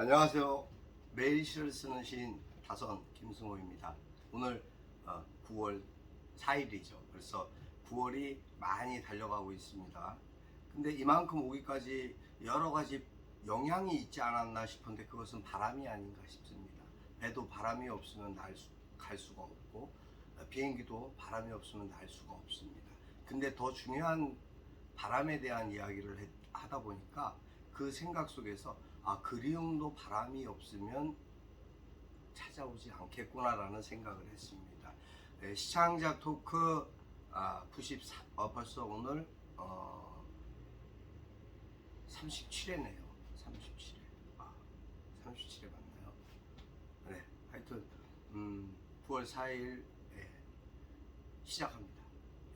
안녕하세요. 매일 시를 쓰는 시인 다선 김승호입니다. 오늘 9월 4일이죠. 그래서 9월이 많이 달려가고 있습니다. 근데 이만큼 오기까지 여러 가지 영향이 있지 않았나 싶은데 그것은 바람이 아닌가 싶습니다. 배도 바람이 없으면 갈 수가 없고 비행기도 바람이 없으면 날 수가 없습니다. 근데 더 중요한 바람에 대한 이야기를 하다 보니까 그 생각 속에서 그리움도 바람이 없으면 찾아오지 않겠구나라는 생각을 했습니다. 시창작 토크 94 벌써 오늘 37회네요. 37회 37회 맞나요? 네, 하여튼 9월 4일 시작합니다.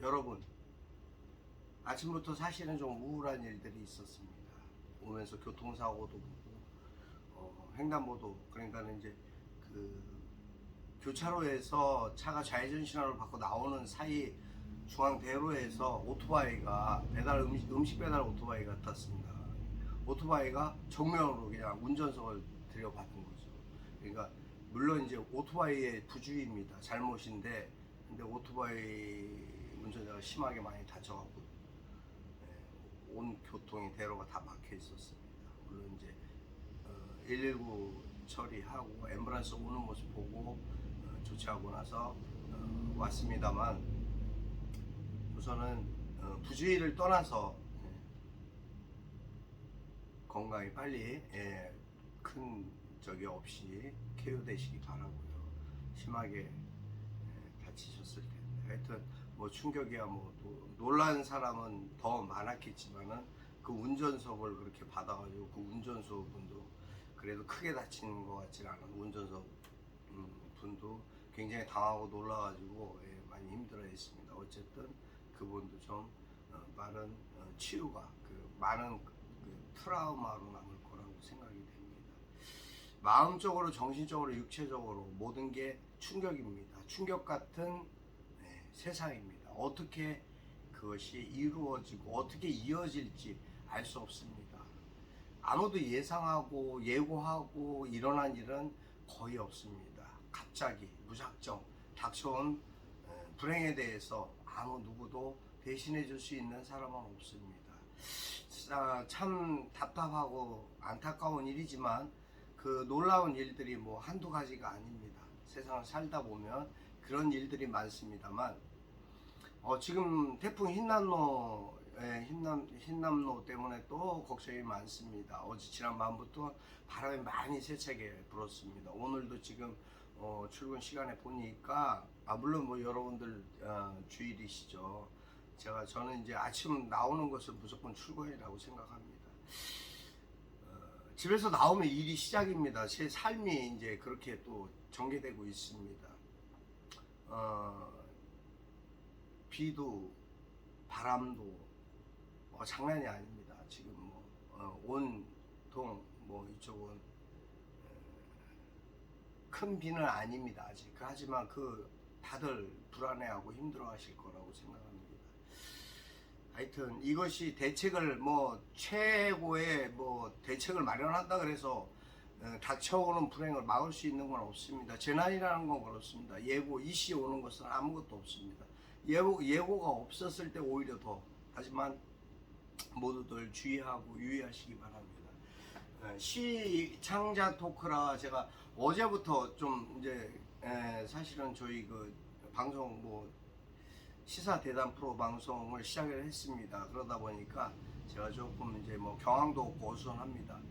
여러분, 아침부터 사실은 좀 우울한 일들이 있었습니다. 오면서 교통사고도 보고 횡단보도, 그러니까는 이제 그 교차로에서 차가 좌회전 신호를 받고 나오는 사이 중앙대로에서 오토바이가 음식 배달 오토바이 같았습니다. 오토바이가 정면으로 그냥 운전석을 들여받은 거죠. 그러니까 물론 이제 오토바이의 부주의입니다. 잘못인데, 근데 오토바이 운전자가 심하게 많이 다쳐갖고 온 교통의 대로가 다 막혀 있었습니다. 물론 이제 119 처리하고 앰뷸런스 오는 모습 보고 조치하고 나서 왔습니다만, 우선은 부주의를 떠나서 건강히 빨리 큰 적이 없이 쾌유되시기 바라고요. 심하게 다치셨을 텐데, 하여튼 뭐 충격이야 뭐 또 놀란 사람은 더 많았겠지만은 그 운전석을 그렇게 받아가지고 그 운전수 분도 그래도 크게 다치는 것 같지는 않은 운전석 분도 굉장히 당하고 놀라가지고 많이 힘들어했습니다. 어쨌든 그분도 좀 빠른 치유가 많은 트라우마로 남을 거라고 생각이 됩니다. 마음적으로, 정신적으로, 육체적으로 모든 게 충격입니다. 충격 같은 세상입니다. 어떻게 그것이 이루어지고 어떻게 이어질지 알 수 없습니다. 아무도 예상하고 예고하고 일어난 일은 거의 없습니다. 갑자기 무작정 닥쳐온 불행에 대해서 아무 누구도 대신해 줄 수 있는 사람은 없습니다. 참 답답하고 안타까운 일이지만 그 놀라운 일들이 뭐 한두 가지가 아닙니다. 세상을 살다 보면 그런 일들이 많습니다만 지금 태풍 흰남노 때문에 또 걱정이 많습니다. 어제 지난 밤부터 바람이 많이 세차게 불었습니다. 오늘도 지금 출근 시간에 보니까 물론 뭐 여러분들 주일이시죠. 저는 이제 아침 나오는 것을 무조건 출근이라고 생각합니다. 집에서 나오면 일이 시작입니다. 제 삶이 이제 그렇게 또 전개되고 있습니다. 비도 바람도 장난이 아닙니다. 지금 온통 이쪽은 큰 비는 아닙니다. 아직. 하지만 다들 불안해하고 힘들어하실 거라고 생각합니다. 하여튼 이것이 대책을 최고의 대책을 마련한다 그래서 닥쳐오는 불행을 막을 수 있는 건 없습니다. 재난이라는 건 그렇습니다. 이시 오는 것은 아무것도 없습니다. 예고가 없었을 때 오히려 더. 하지만 모두들 주의하고 유의하시기 바랍니다. 시창작 토크라 제가 어제부터 좀 이제 사실은 저희 방송 시사 대담 프로 방송을 시작을 했습니다. 그러다 보니까 제가 조금 이제 경황도 없고 어수선합니다.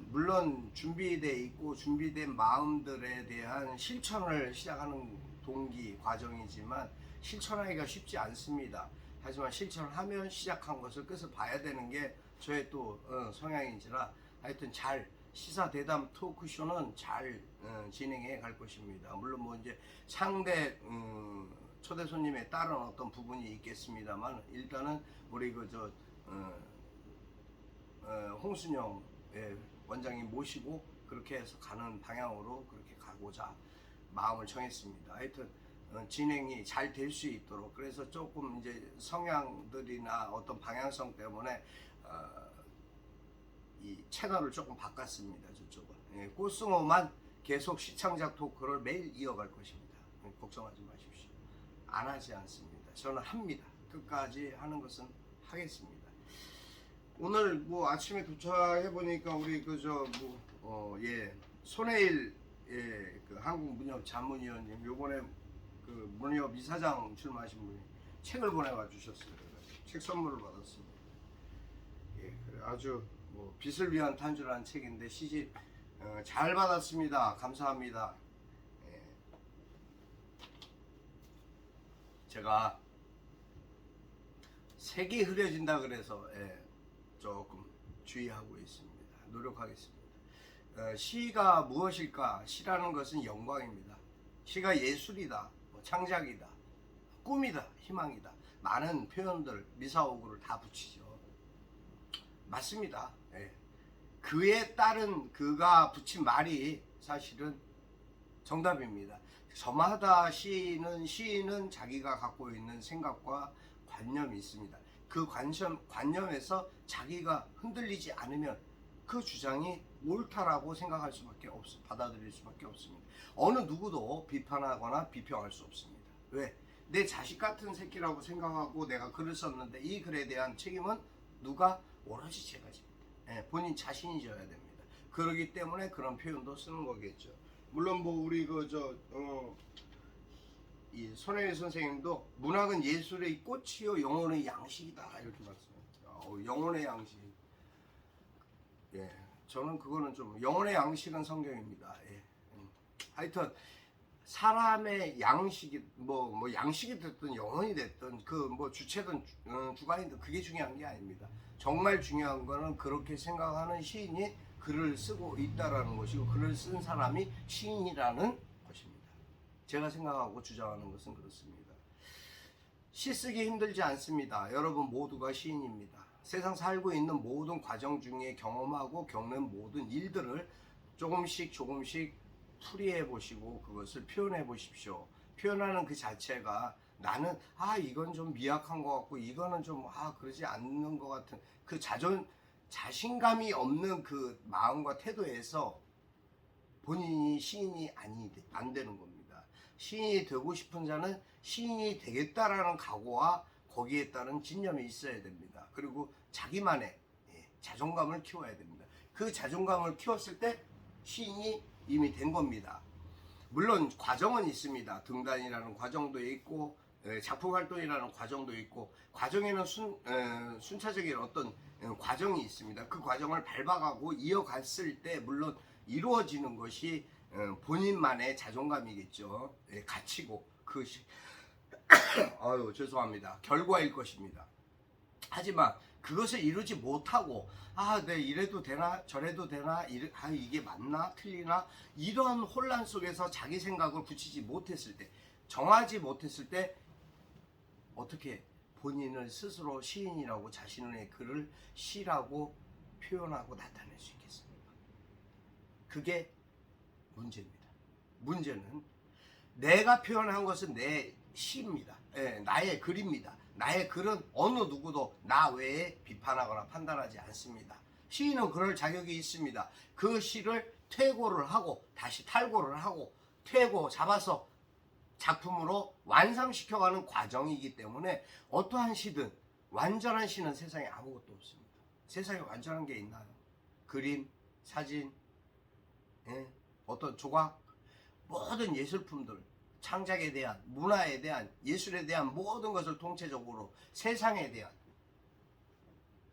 물론 준비돼 있고 준비된 마음들에 대한 실천을 시작하는 동기 과정이지만 실천하기가 쉽지 않습니다. 하지만 실천하면 시작한 것을 끝을 봐야 되는 게 저의 또 성향인지라 하여튼 시사 대담 토크쇼는 잘 진행해 갈 것입니다. 물론 이제 상대 초대 손님에 따른 어떤 부분이 있겠습니다만 일단은 우리 홍순영 원장님 모시고 그렇게 해서 가는 방향으로 그렇게 가고자 마음을 정했습니다. 하여튼 진행이 잘 될 수 있도록, 그래서 조금 이제 성향들이나 어떤 방향성 때문에 이 채널을 조금 바꿨습니다. 저쪽은. 예, 꽃승호만 계속 시청자 토크를 매일 이어갈 것입니다. 걱정하지 마십시오. 안 하지 않습니다. 저는 합니다. 끝까지 하는 것은 하겠습니다. 오늘 뭐 아침에 도착해 보니까 우리 손해일 그 한국문협 자문위원님 요번에 그 문협 이사장 출마하신 분이 책을 보내와 주셨어요. 책 선물을 받았습니다. 예, 그래 아주 뭐 빛을 위한 탄주라는 책인데 시집 잘 받았습니다. 감사합니다. 예. 제가 색이 흐려진다 그래서 조금 주의하고 있습니다. 노력하겠습니다. 시가 무엇일까? 시라는 것은 영광입니다. 시가 예술이다, 창작이다, 꿈이다, 희망이다. 많은 표현들, 미사오구를 다 붙이죠. 맞습니다. 그에 따른 그가 붙인 말이 사실은 정답입니다. 저마다 시인은 자기가 갖고 있는 생각과 관념이 있습니다. 그 관념에서 자기가 흔들리지 않으면 그 주장이 옳다라고 생각할 수밖에 받아들일 수밖에 없습니다. 어느 누구도 비판하거나 비평할 수 없습니다. 왜? 내 자식 같은 새끼라고 생각하고 내가 글을 썼는데 이 글에 대한 책임은 누가? 오로지 제가 집니다. 본인 자신이 져야 됩니다. 그러기 때문에 그런 표현도 쓰는 거겠죠. 물론 뭐 우리 이 손혜일 선생님도 문학은 예술의 꽃이요 영혼의 양식이다 이렇게 말씀합니다. 영혼의 양식. 예, 저는 그거는 좀 영혼의 양식은 성경입니다. 예. 하여튼 사람의 양식이 뭐 양식이 됐든 영혼이 됐든 그 뭐 주체든 주관이든 그게 중요한 게 아닙니다. 정말 중요한 거는 그렇게 생각하는 시인이 글을 쓰고 있다라는 것이고 글을 쓴 사람이 시인이라는 것입니다. 제가 생각하고 주장하는 것은 그렇습니다. 시 쓰기 힘들지 않습니다. 여러분 모두가 시인입니다. 세상 살고 있는 모든 과정 중에 경험하고 겪는 모든 일들을 조금씩 풀이해 보시고 그것을 표현해 보십시오. 표현하는 그 자체가 나는 이건 좀 미약한 것 같고 이거는 좀 그러지 않는 것 같은 그 자신감이 없는 그 마음과 태도에서 본인이 시인이 안 되는 겁니다. 시인이 되고 싶은 자는 시인이 되겠다라는 각오와 거기에 따른 진념이 있어야 됩니다. 그리고 자기만의 자존감을 키워야 됩니다. 그 자존감을 키웠을 때 시인이 이미 된 겁니다. 물론 과정은 있습니다. 등단이라는 과정도 있고 작품 활동이라는 과정도 있고 과정에는 순차적인 어떤 과정이 있습니다. 그 과정을 밟아가고 이어갔을 때 물론 이루어지는 것이 본인만의 자존감이겠죠. 가치고 그것이 죄송합니다. 결과일 것입니다. 하지만 그것을 이루지 못하고 네 이래도 되나 저래도 되나 이게 맞나 틀리나 이런 혼란 속에서 자기 생각을 붙이지 못했을 때 정하지 못했을 때 어떻게 본인을 스스로 시인이라고 자신의 글을 시라고 표현하고 나타낼 수 있겠습니까? 그게 문제입니다. 문제는 내가 표현한 것은 내 시입니다. 나의 글입니다. 나의 글은 어느 누구도 나 외에 비판하거나 판단하지 않습니다. 시인은 그럴 자격이 있습니다. 그 시를 퇴고를 하고 다시 탈고를 하고 퇴고 잡아서 작품으로 완성시켜가는 과정이기 때문에 어떠한 시든 완전한 시는 세상에 아무것도 없습니다. 세상에 완전한 게 있나요? 그림, 사진, 어떤 조각, 모든 예술품들 창작에 대한, 문화에 대한, 예술에 대한 모든 것을 통째적으로 세상에 대한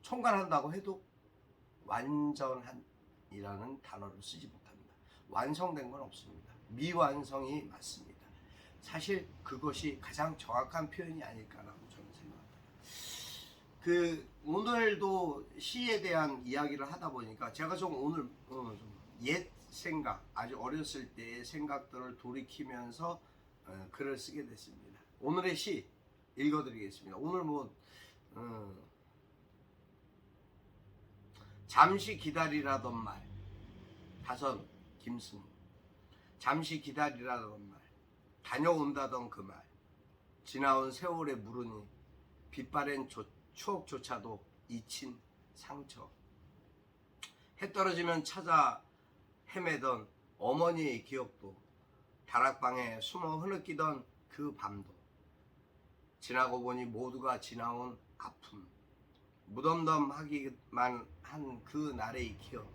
총괄한다고 해도 완전한이라는 단어를 쓰지 못합니다. 완성된 건 없습니다. 미완성이 맞습니다. 사실 그것이 가장 정확한 표현이 아닐까라고 저는 생각합니다. 오늘도 시에 대한 이야기를 하다 보니까 제가 좀 오늘 옛 생각, 아주 어렸을 때의 생각들을 돌이키면서 글을 쓰게 됐습니다. 오늘의 시 읽어드리겠습니다. 오늘 잠시 기다리라던 말, 다선 김승우. 잠시 기다리라던 말, 다녀온다던 그 말, 지나온 세월에 물으니 빛바랜 추억조차도 잊힌 상처. 해 떨어지면 찾아 헤매던 어머니의 기억도, 다락방에 숨어 흐느끼던 그 밤도, 지나고 보니 모두가 지나온 아픔, 무덤덤하기만 한 그 날의 기억,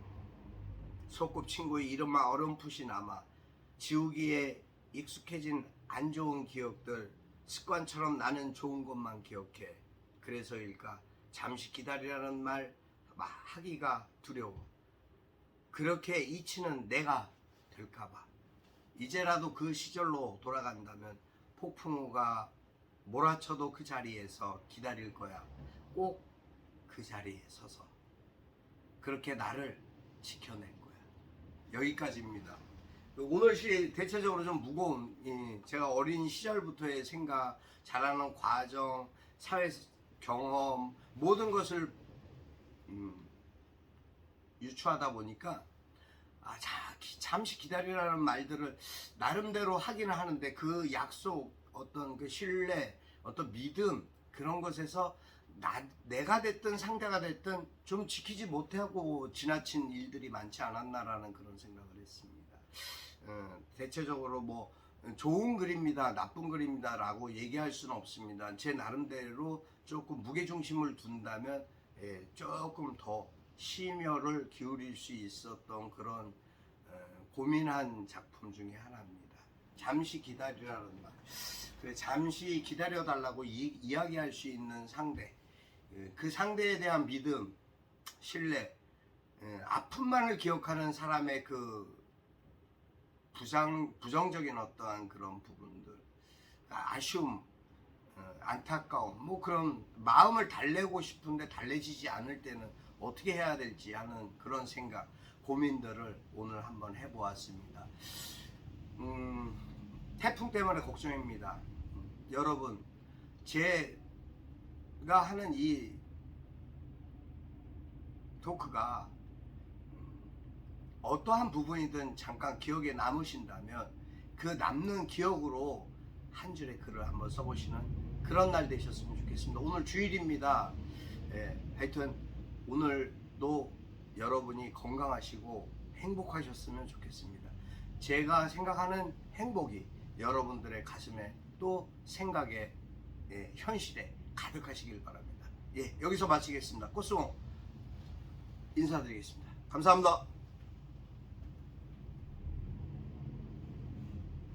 소꿉친구의 이름만 어렴풋이 남아 지우기에 익숙해진 안 좋은 기억들, 습관처럼 나는 좋은 것만 기억해. 그래서일까 잠시 기다리라는 말 하기가 두려워. 그렇게 잊히는 내가 될까봐. 이제라도 그 시절로 돌아간다면 폭풍우가 몰아쳐도 그 자리에서 기다릴 거야. 꼭 그 자리에 서서 그렇게 나를 지켜낼 거야. 여기까지입니다. 오늘 시 대체적으로 좀 무거운, 제가 어린 시절부터의 생각, 자라는 과정, 사회 경험, 모든 것을 유추하다 보니까 잠시 기다리라는 말들을 나름대로 하기는 하는데, 그 약속, 어떤 그 신뢰, 어떤 믿음, 그런 것에서 내가 됐든 상대가 됐든 좀 지키지 못하고 지나친 일들이 많지 않았나라는 그런 생각을 했습니다. 대체적으로 뭐 좋은 글입니다, 나쁜 글입니다 라고 얘기할 수는 없습니다. 제 나름대로 조금 무게중심을 둔다면 조금 더 심혈을 기울일 수 있었던 그런 고민한 작품 중에 하나입니다. 잠시 기다리라는 말. 그래, 잠시 기다려달라고 이야기할 수 있는 상대, 그 상대에 대한 믿음, 신뢰, 아픔만을 기억하는 사람의 그 부정적인 어떠한 그런 부분들, 아쉬움, 안타까움, 뭐 그런 마음을 달래고 싶은데 달래지지 않을 때는 어떻게 해야 될지 하는 그런 생각, 고민들을 오늘 한번 해보았습니다. 태풍 때문에 걱정입니다. 여러분, 제가 하는 이 토크가 어떠한 부분이든 잠깐 기억에 남으신다면 그 남는 기억으로 한 줄의 글을 한번 써보시는 그런 날 되셨으면 좋겠습니다. 오늘 주일입니다. 하여튼 오늘도 여러분이 건강하시고 행복하셨으면 좋겠습니다. 제가 생각하는 행복이 여러분들의 가슴에 또 생각에, 현실에 가득하시길 바랍니다. 여기서 마치겠습니다. 꽃송호 인사드리겠습니다. 감사합니다.